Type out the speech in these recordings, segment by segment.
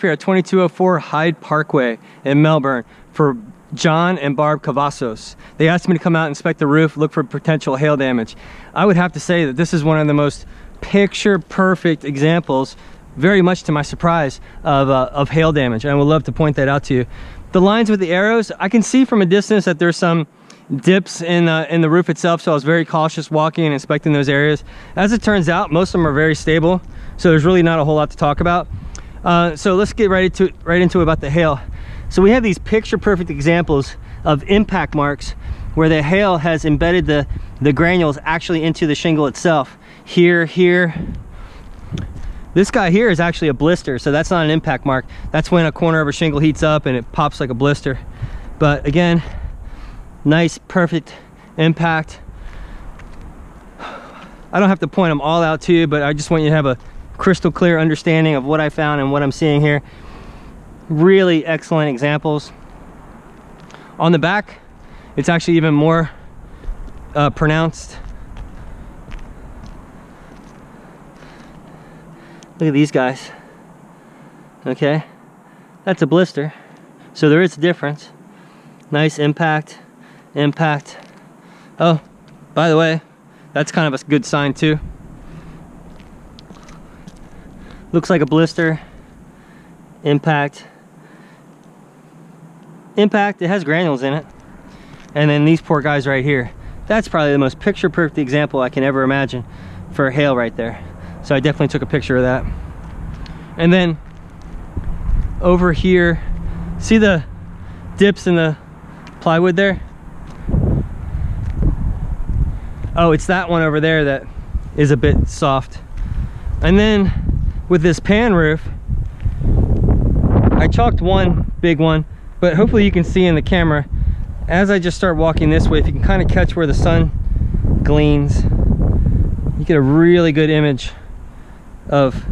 Here at 2204 Hyde Parkway in Melbourne for John and Barb Cavazos. They asked me to come out and inspect the roof, look for potential hail damage. I would have to say that this is one of the most picture perfect examples, very much to my surprise, of hail damage. And I would love to point that out to you. The lines with the arrows, I can see from a distance that there's some dips in the roof itself, so I was very cautious walking and inspecting those areas. As it turns out, most of them are very stable, so there's really not a whole lot to talk about. So let's get right into about the hail. So we have these picture perfect examples of impact marks where the hail has embedded the granules actually into the shingle itself. Here. This guy here is actually a blister, so that's not an impact mark. That's when a corner of a shingle heats up and it pops like a blister. But again, nice, perfect impact. I don't have to point them all out to you, but I just want you to have a crystal clear understanding of what I found and what I'm seeing here. Really excellent examples. On the back, it's actually even more pronounced. Look at these guys. Okay, that's a blister, so there is a difference. Nice impact. Oh, by the way, that's kind of a good sign too. Looks like a blister. Impact. It has granules in it. And then these poor guys right here. That's probably the most picture perfect example I can ever imagine for hail right there. So I definitely took a picture of that. And then over here, see the dips in the plywood there? Oh, it's that one over there that is a bit soft. And then with this pan roof, I chalked one big one, but hopefully you can see in the camera as I just start walking this way, if you can kind of catch where the sun gleams, you get a really good image of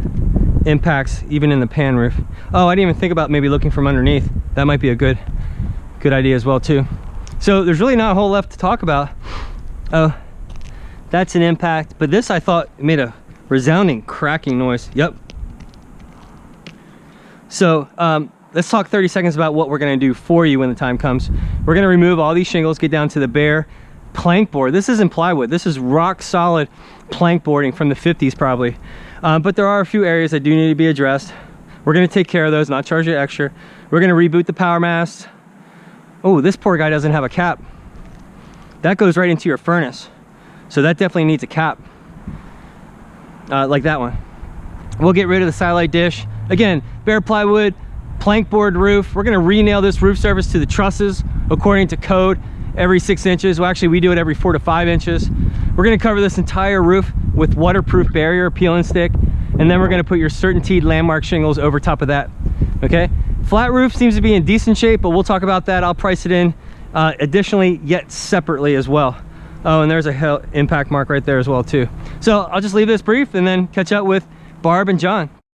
impacts even in the pan roof. Oh, I didn't even think about maybe looking from underneath. That might be a good idea as well too. So there's really not a whole left to talk about. Oh, that's an impact, but this I thought made a resounding cracking noise. Yep. So let's talk 30 seconds about what we're going to do for you when the time comes. We're going to remove all these shingles, get down to the bare plank board. This isn't plywood. This is rock solid plank boarding from the 50s probably. But there are a few areas that do need to be addressed. We're going to take care of those, not charge you extra. We're going to reboot the power mast. Oh, this poor guy doesn't have a cap. That goes right into your furnace. So that definitely needs a cap. Like that one. We'll get rid of the skylight dish. Again, bare plywood, plank board roof. We're gonna re-nail this roof surface to the trusses according to code every 6 inches. Well, actually we do it every 4 to 5 inches. We're gonna cover this entire roof with waterproof barrier, peel and stick, and then we're gonna put your CertainTeed landmark shingles over top of that, okay? Flat roof seems to be in decent shape, but we'll talk about that. I'll price it in additionally, yet separately as well. Oh, and there's a impact mark right there as well too. So I'll just leave this brief and then catch up with Barb and John.